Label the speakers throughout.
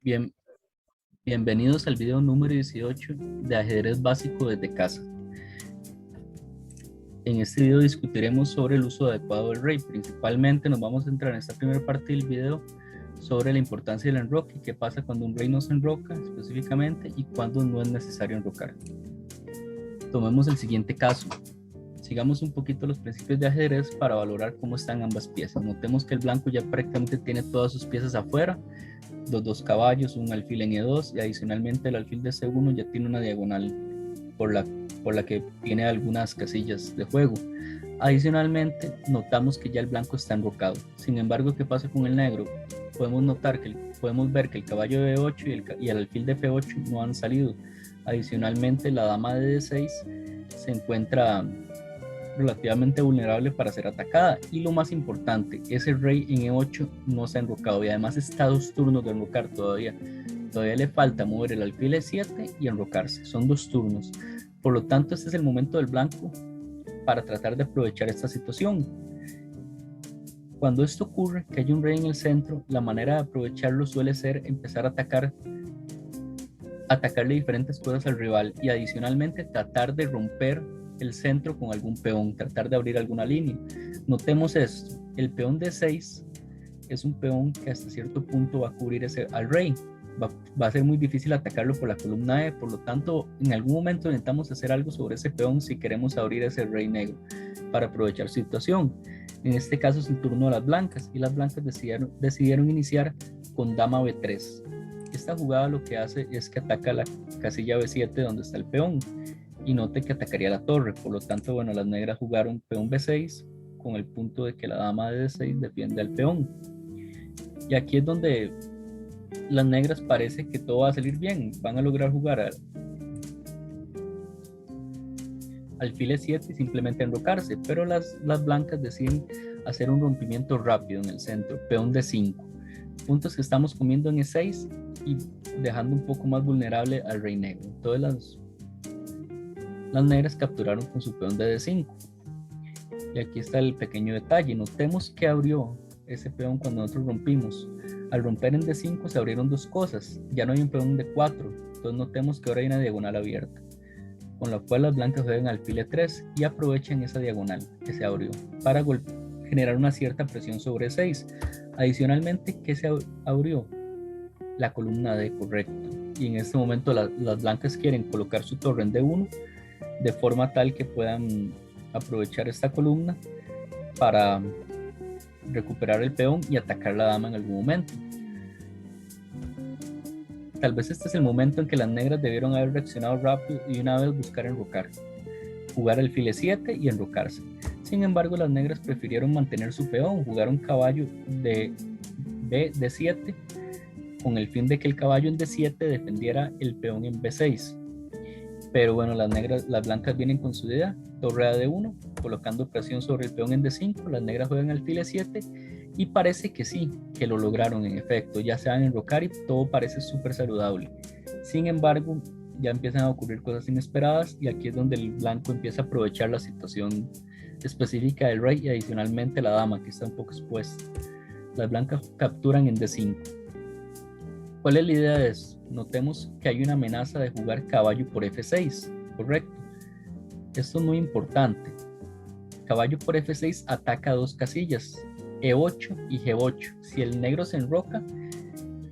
Speaker 1: Bien, bienvenidos al video número 18 de ajedrez básico desde casa. En este video discutiremos sobre el uso adecuado del rey. Principalmente nos vamos a centrar en esta primera parte del video sobre la importancia del enroque, qué pasa cuando un rey no se enroca específicamente y cuándo no es necesario enrocar. Tomemos el siguiente caso. Sigamos un poquito los principios de ajedrez para valorar cómo están ambas piezas. Notemos que el blanco ya prácticamente tiene todas sus piezas afuera, los dos caballos, un alfil en E2 y adicionalmente el alfil de C1 ya tiene una diagonal por la que tiene algunas casillas de juego. Adicionalmente notamos que ya el blanco está enrocado. Sin embargo, ¿qué pasa con el negro? Podemos ver que el caballo de E8 y el alfil de F8 no han salido. Adicionalmente la dama de D6 se encuentra relativamente vulnerable para ser atacada, y lo más importante, ese rey en E8 no se ha enrocado y además está a 2 turnos de enrocar todavía le falta mover el alfil E7 y enrocarse, son 2 turnos. Por lo tanto, este es el momento del blanco para tratar de aprovechar esta situación. Cuando esto ocurre, que hay un rey en el centro, la manera de aprovecharlo suele ser empezar a atacarle diferentes cosas al rival y adicionalmente tratar de romper el centro con algún peón, tratar de abrir alguna línea. Notemos esto, el peón D6 es un peón que hasta cierto punto va a cubrir al rey. Va a ser muy difícil atacarlo por la columna E, por lo tanto en algún momento intentamos hacer algo sobre ese peón si queremos abrir ese rey negro para aprovechar su situación. En este caso es el turno de las blancas y las blancas decidieron iniciar con dama B3. Esta jugada lo que hace es que ataca la casilla B7 donde está el peón y note que atacaría la torre. Por lo tanto, bueno, las negras jugaron peón B6 con el punto de que la dama de D6 defiende al peón. Y aquí es donde las negras parece que todo va a salir bien. Van a lograr jugar alfil E7 y simplemente enrocarse, pero las blancas deciden hacer un rompimiento rápido en el centro, peón D5. Puntos que estamos comiendo en E6 y dejando un poco más vulnerable al rey negro. Entonces las negras capturaron con su peón de D5. Y aquí está el pequeño detalle. Notemos que abrió ese peón cuando nosotros rompimos. Al romper en D5 se abrieron 2 cosas. Ya no hay un peón de D4. Entonces notemos que ahora hay una diagonal abierta, con la cual las blancas juegan alfil E3 y aprovechan esa diagonal que se abrió para generar una cierta presión sobre E6. Adicionalmente, ¿qué se abrió? La columna D, correcto. Y en este momento las blancas quieren colocar su torre en D1 de forma tal que puedan aprovechar esta columna para recuperar el peón y atacar la dama en algún momento. Tal vez este es el momento en que las negras debieron haber reaccionado rápido y una vez buscar enrocar, jugar alfil E7 y enrocarse. Sin embargo, las negras prefirieron mantener su peón, jugar un caballo de D7 con el fin de que el caballo en D7 defendiera el peón en B6. Pero bueno, las blancas vienen con su idea, torre a D1, colocando presión sobre el peón en D5, las negras juegan alfil E7 y parece que sí, que lo lograron en efecto, ya se van a enrocar y todo parece súper saludable. Sin embargo, ya empiezan a ocurrir cosas inesperadas y aquí es donde el blanco empieza a aprovechar la situación específica del rey y adicionalmente la dama que está un poco expuesta. Las blancas capturan en D5. ¿Cuál es la idea de esto? Notemos que hay una amenaza de jugar caballo por F6, correcto. Esto es muy importante. Caballo por F6 ataca 2 casillas, E8 y G8. Si el negro se enroca,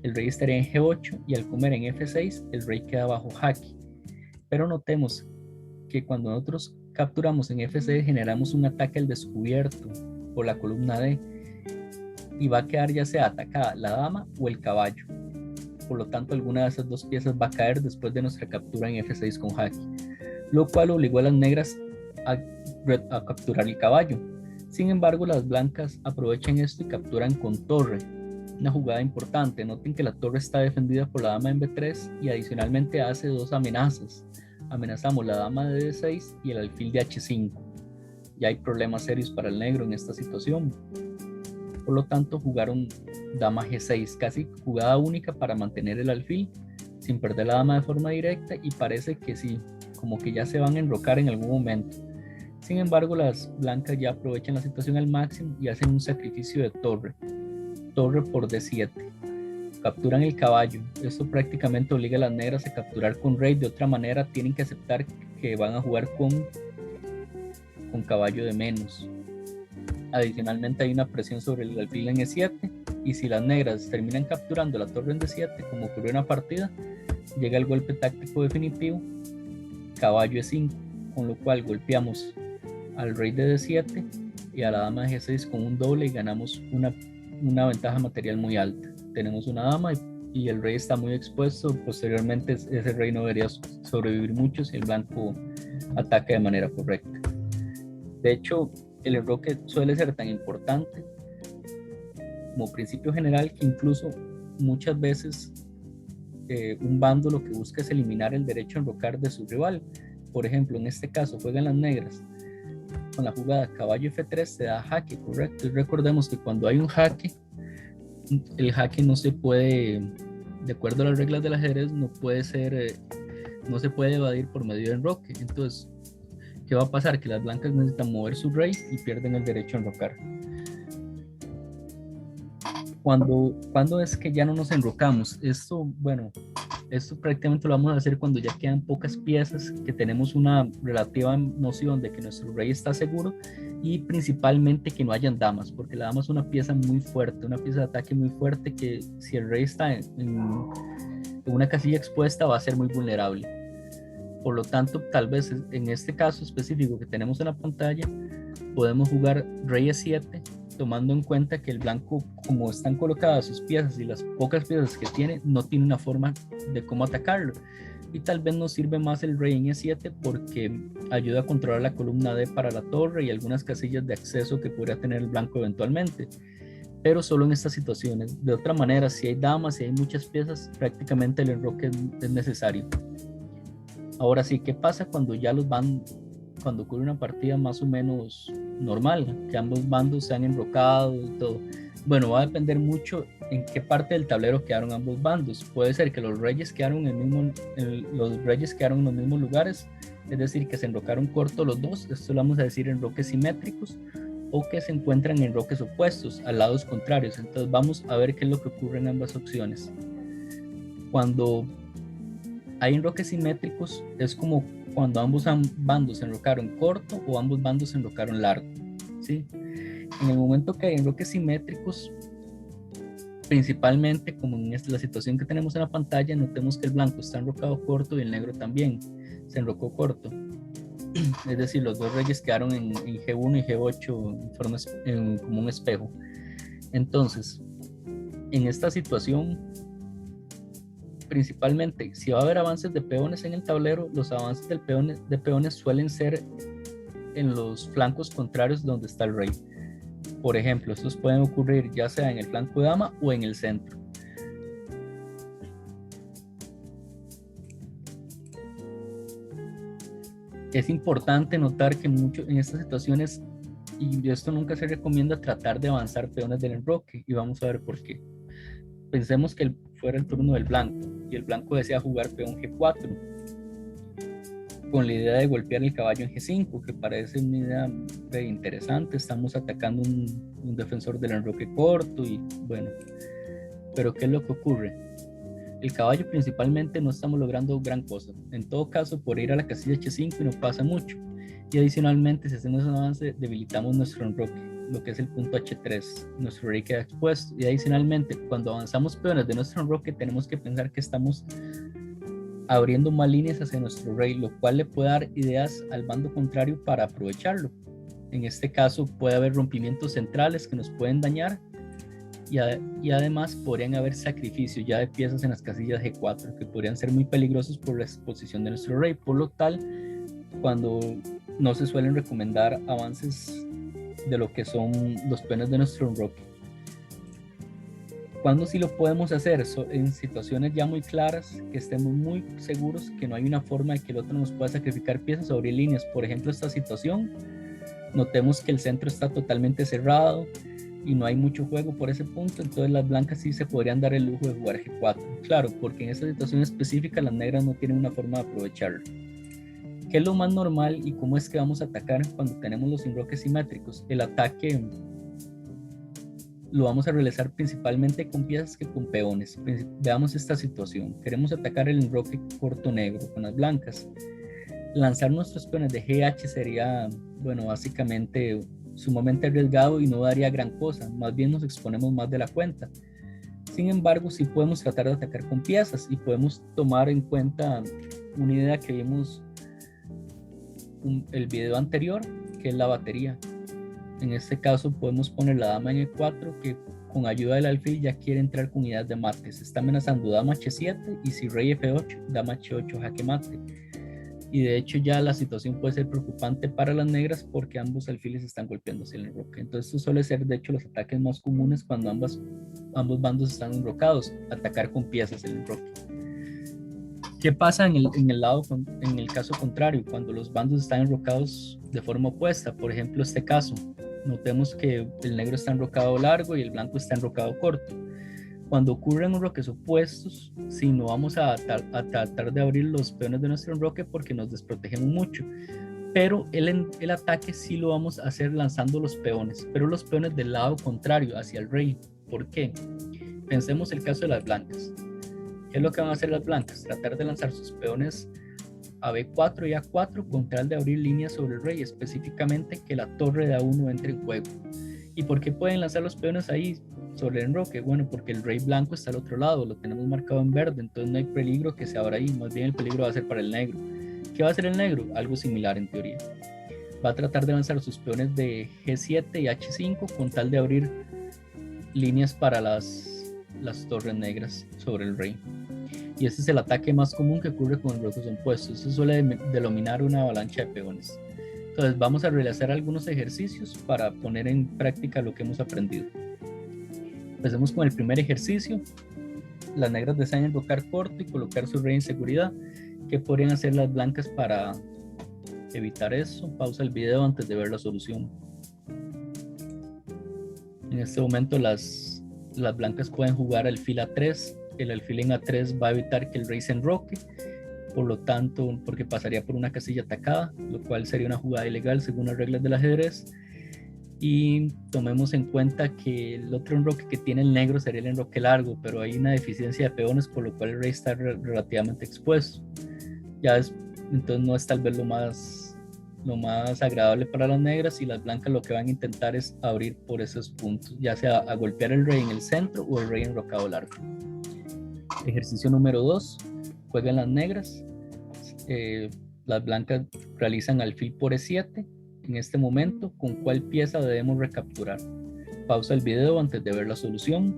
Speaker 1: el rey estaría en G8 y al comer en F6, el rey queda bajo jaque. Pero notemos que cuando nosotros capturamos en F6, generamos un ataque al descubierto por la columna D y va a quedar ya sea atacada la dama o el caballo. Por lo tanto, alguna de esas 2 piezas va a caer después de nuestra captura en F6 con jaque, lo cual obligó a las negras a capturar el caballo. Sin embargo, las blancas aprovechan esto y capturan con torre, una jugada importante. Noten que la torre está defendida por la dama en B3 y adicionalmente hace 2 amenazas. Amenazamos la dama de D6 y el alfil de H5. Ya hay problemas serios para el negro en esta situación. Por lo tanto, jugaron dama G6, casi jugada única para mantener el alfil sin perder la dama de forma directa y parece que sí, como que ya se van a enrocar en algún momento. Sin embargo, las blancas ya aprovechan la situación al máximo y hacen un sacrificio de torre por D7, capturan el caballo. Esto prácticamente obliga a las negras a capturar con rey. De otra manera tienen que aceptar que van a jugar con caballo de menos. Adicionalmente hay una presión sobre el alfil en E7, y si las negras terminan capturando la torre en D7, como ocurrió en la partida, llega el golpe táctico definitivo, caballo E5, con lo cual golpeamos al rey de D7 y a la dama de G6 con un doble y ganamos una ventaja material muy alta. Tenemos una dama y el rey está muy expuesto. Posteriormente ese rey no debería sobrevivir mucho si el blanco ataca de manera correcta. De hecho, el enroque suele ser tan importante como principio general que incluso muchas veces un bando lo que busca es eliminar el derecho a enrocar de su rival. Por ejemplo, en este caso juegan las negras con la jugada caballo F3, se da jaque, correcto. Y recordemos que cuando hay un jaque, el jaque no se puede, de acuerdo a las reglas del ajedrez, no se puede evadir por medio de enroque. Entonces, ¿qué va a pasar? Que las blancas necesitan mover su rey y pierden el derecho a enrocar. ¿Cuándo es que ya no nos enrocamos? Esto prácticamente lo vamos a hacer cuando ya quedan pocas piezas, que tenemos una relativa noción de que nuestro rey está seguro, y principalmente que no hayan damas, porque la dama es una pieza muy fuerte, una pieza de ataque muy fuerte, que si el rey está en una casilla expuesta va a ser muy vulnerable. Por lo tanto, tal vez en este caso específico que tenemos en la pantalla, podemos jugar rey E7, tomando en cuenta que el blanco, como están colocadas sus piezas y las pocas piezas que tiene, no tiene una forma de cómo atacarlo. Y tal vez nos sirve más el rey en E7 porque ayuda a controlar la columna D para la torre y algunas casillas de acceso que podría tener el blanco eventualmente. Pero solo en estas situaciones. De otra manera, si hay damas, si hay muchas piezas, prácticamente el enroque es necesario. Ahora sí, ¿qué pasa cuando cuando ocurre una partida más o menos normal, que ambos bandos se han enrocado y todo? Bueno, va a depender mucho en qué parte del tablero quedaron ambos bandos. Puede ser que los reyes quedaron en los mismos lugares, es decir, que se enrocaron corto los dos, esto lo vamos a decir enroques simétricos, o que se encuentran en enroques opuestos, a lados contrarios. Entonces vamos a ver qué es lo que ocurre en ambas opciones. Cuando hay enroques simétricos, es como cuando ambos bandos se enrocaron corto o ambos bandos se enrocaron largo, ¿sí? En el momento que hay enroques simétricos, principalmente como en la situación que tenemos en la pantalla, notemos que el blanco está enrocado corto y el negro también se enrocó corto. Es decir, los dos reyes quedaron en G1 y G8 como un espejo. Entonces, en esta situación, principalmente, si va a haber avances de peones en el tablero, los avances de peones suelen ser en los flancos contrarios donde está el rey. Por ejemplo, estos pueden ocurrir ya sea en el flanco de dama o en el centro. Es importante notar que en estas situaciones, y esto nunca se recomienda, tratar de avanzar peones del enroque, y vamos a ver por qué. Pensemos que fuera el turno del blanco y el blanco desea jugar peón G4 con la idea de golpear el caballo en G5, que parece una idea interesante. Estamos atacando un defensor del enroque corto y bueno, pero ¿qué es lo que ocurre? El caballo principalmente no estamos logrando gran cosa. En todo caso, por ir a la casilla H5 y no pasa mucho. Y adicionalmente, si hacemos un avance, debilitamos nuestro enroque, lo que es el punto H3. Nuestro rey queda expuesto. Y adicionalmente, cuando avanzamos peones de nuestro enroque, tenemos que pensar que estamos abriendo más líneas hacia nuestro rey, lo cual le puede dar ideas al bando contrario para aprovecharlo. En este caso, puede haber rompimientos centrales que nos pueden dañar. Y además podrían haber sacrificios ya de piezas en las casillas G4 que podrían ser muy peligrosos por la exposición de nuestro rey. Por lo tal, cuando no se suelen recomendar avances de lo que son los peones de nuestro enroque. Cuando sí lo podemos hacer, en situaciones ya muy claras, que estemos muy seguros que no hay una forma de que el otro nos pueda sacrificar piezas sobre líneas. Por ejemplo, esta situación, notemos que el centro está totalmente cerrado y no hay mucho juego por ese punto, entonces las blancas sí se podrían dar el lujo de jugar G4. Claro, porque en esta situación específica las negras no tienen una forma de aprovecharlo. ¿Qué es lo más normal y cómo es que vamos a atacar cuando tenemos los enroques simétricos? El ataque lo vamos a realizar principalmente con piezas que con peones. Veamos esta situación. Queremos atacar el enroque corto negro con las blancas. Lanzar nuestros peones de GH sería, bueno, básicamente sumamente arriesgado y no daría gran cosa. Más bien nos exponemos más de la cuenta. Sin embargo, sí podemos tratar de atacar con piezas y podemos tomar en cuenta una idea que vimos el video anterior, que es la batería. En este caso podemos poner la dama en E4, que con ayuda del alfil ya quiere entrar con unidades de mate. Se está amenazando dama H7 y si rey F8, dama H8 jaque mate. Y de hecho ya la situación puede ser preocupante para las negras porque ambos alfiles están golpeándose el enroque. Entonces esto suele ser de hecho los ataques más comunes cuando ambos bandos están enrocados, atacar con piezas el enroque. ¿Qué pasa en el caso contrario, cuando los bandos están enrocados de forma opuesta? Por ejemplo, este caso, notemos que el negro está enrocado largo y el blanco está enrocado corto. Cuando ocurren enroques opuestos, sí, no vamos a tratar de abrir los peones de nuestro enroque porque nos desprotegemos mucho, pero el ataque sí lo vamos a hacer lanzando los peones, pero los peones del lado contrario, hacia el rey. ¿Por qué? Pensemos el caso de las blancas. ¿Qué es lo que van a hacer las blancas? Tratar de lanzar sus peones a B4 y A4 con tal de abrir líneas sobre el rey, específicamente que la torre de A1 entre en juego. ¿Y por qué pueden lanzar los peones ahí sobre el enroque? Bueno, porque el rey blanco está al otro lado, lo tenemos marcado en verde, entonces no hay peligro que se abra ahí, más bien el peligro va a ser para el negro. ¿Qué va a hacer el negro? Algo similar en teoría. Va a tratar de lanzar sus peones de G7 y H5 con tal de abrir líneas para las torres negras sobre el rey. Y ese es el ataque más común que ocurre con enroques opuestos. Se suele denominar una avalancha de peones. Entonces vamos a realizar algunos ejercicios para poner en práctica lo que hemos aprendido. Empecemos con el primer ejercicio. Las negras desean enrocar corto y colocar su rey en seguridad. ¿Qué podrían hacer las blancas para evitar eso? Pausa el video antes de ver la solución. En este momento las blancas pueden jugar alfil A3. El alfil en A3 va a evitar que el rey se enroque, por lo tanto, porque pasaría por una casilla atacada, lo cual sería una jugada ilegal según las reglas del ajedrez. Y tomemos en cuenta que el otro enroque que tiene el negro sería el enroque largo, pero hay una deficiencia de peones, por lo cual el rey está relativamente expuesto. Entonces no es tal vez lo más agradable para las negras, y las blancas lo que van a intentar es abrir por esos puntos, ya sea a golpear el rey en el centro o el rey enrocado largo. Ejercicio número 2, juegan las negras. Las blancas realizan alfil por E7. En este momento, ¿con cuál pieza debemos recapturar? Pausa el video antes de ver la solución.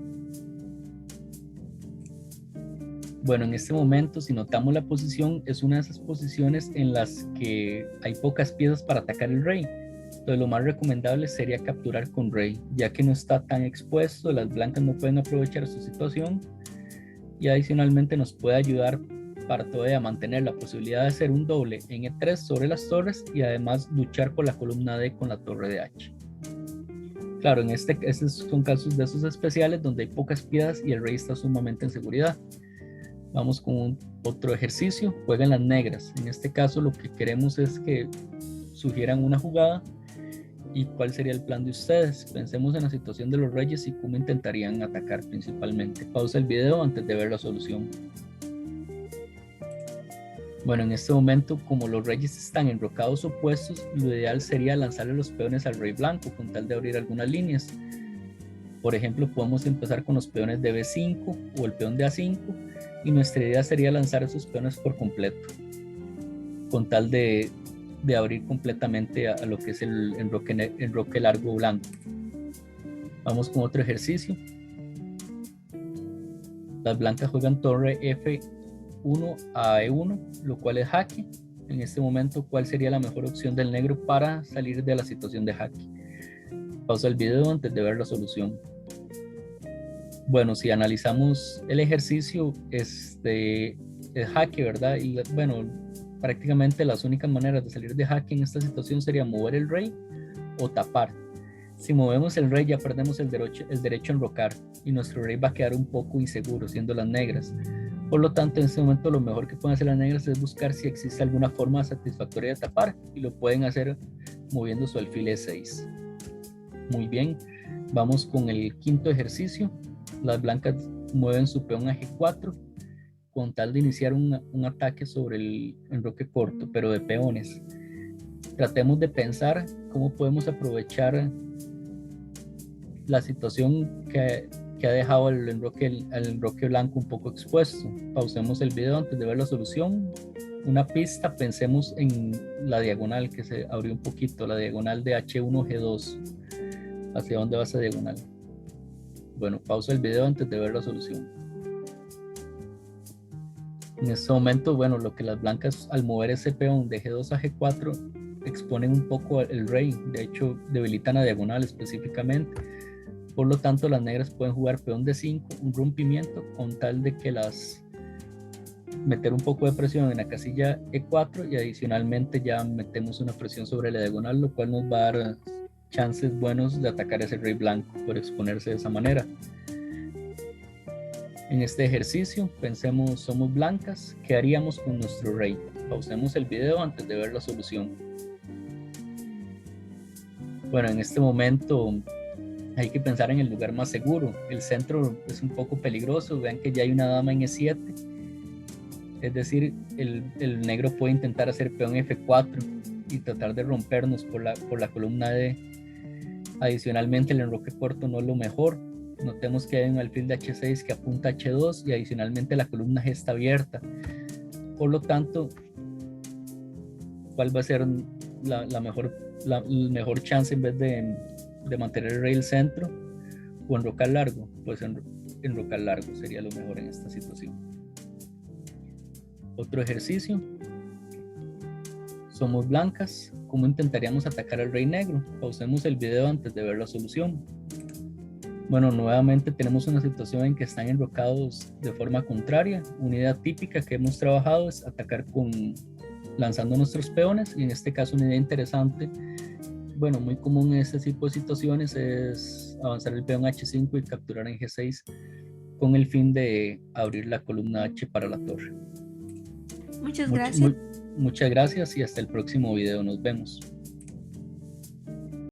Speaker 1: Bueno, en este momento, si notamos la posición, es una de esas posiciones en las que hay pocas piezas para atacar el rey. Entonces, lo más recomendable sería capturar con rey, ya que no está tan expuesto, las blancas no pueden aprovechar su situación, y adicionalmente nos puede ayudar para todavía mantener la posibilidad de hacer un doble en E3 sobre las torres y además luchar por la columna D con la torre de H. Claro, estos son casos de esos especiales donde hay pocas piezas y el rey está sumamente en seguridad. Vamos con otro ejercicio. Juegan las negras. En este caso lo que queremos es que sugieran una jugada. ¿Y cuál sería el plan de ustedes? Pensemos en la situación de los reyes y cómo intentarían atacar principalmente. Pausa el video antes de ver la solución. Bueno, en este momento, como los reyes están enrocados opuestos, lo ideal sería lanzarle los peones al rey blanco con tal de abrir algunas líneas. Por ejemplo, podemos empezar con los peones de B5 o el peón de A5, y nuestra idea sería lanzar esos peones por completo con tal de abrir completamente a lo que es el enroque largo blanco. Vamos con otro ejercicio. Las blancas juegan torre F1 a E1, lo cual es jaque. En este momento, ¿cuál sería la mejor opción del negro para salir de la situación de jaque? Pausa el video antes de ver la solución. Bueno, si analizamos el ejercicio, es jaque, ¿verdad? Y bueno, prácticamente las únicas maneras de salir de jaque en esta situación sería mover el rey o tapar. Si movemos el rey ya perdemos el derecho a enrocar y nuestro rey va a quedar un poco inseguro siendo las negras. Por lo tanto, en este momento lo mejor que pueden hacer las negras es buscar si existe alguna forma satisfactoria de tapar, y lo pueden hacer moviendo su alfil E6. Muy bien, Vamos con el quinto ejercicio. Las blancas mueven su peón a G4 con tal de iniciar un ataque sobre el enroque corto, pero de peones. Tratemos de pensar cómo podemos aprovechar la situación que ha dejado el enroque blanco un poco expuesto. Pausemos el video antes de ver la solución. Una pista, pensemos en la diagonal que se abrió un poquito, la diagonal de H1G2. ¿Hacia dónde va esa diagonal? Bueno, pausa el video antes de ver la solución. En este momento, bueno, lo que las blancas al mover ese peón de G2 a G4 exponen un poco el rey, de hecho debilitan la diagonal específicamente. Por lo tanto, las negras pueden jugar peón D5, un rompimiento, con tal de que meter un poco de presión en la casilla E4 y adicionalmente ya metemos una presión sobre la diagonal, lo cual nos va a dar chances buenos de atacar ese rey blanco por exponerse de esa manera. En este ejercicio, pensemos, somos blancas, ¿qué haríamos con nuestro rey? Pausemos el video antes de ver la solución. Bueno, en este momento hay que pensar en el lugar más seguro. El centro es un poco peligroso. Vean que ya hay una dama en E7. Es decir, el negro puede intentar hacer peón F4 y tratar de rompernos por la columna D. Adicionalmente, el enroque corto no es lo mejor. Notemos que hay un alfil de H6 que apunta a H2 y adicionalmente la columna G está abierta. Por lo tanto, ¿cuál va a ser la mejor chance en vez de mantener el rey al centro o enrocar largo? Pues enrocar largo sería lo mejor en esta situación. Otro ejercicio. Somos blancas. ¿Cómo intentaríamos atacar al rey negro? Pausemos el video antes de ver la solución. Bueno, nuevamente tenemos una situación en que están enrocados de forma contraria. Una idea típica que hemos trabajado es atacar lanzando nuestros peones, y en este caso una idea interesante, bueno, muy común en este tipo de situaciones, es avanzar el peón H5 y capturar en G6 con el fin de abrir la columna H para la torre.
Speaker 2: Muchas gracias.
Speaker 1: Muchas gracias y hasta el próximo video. Nos vemos.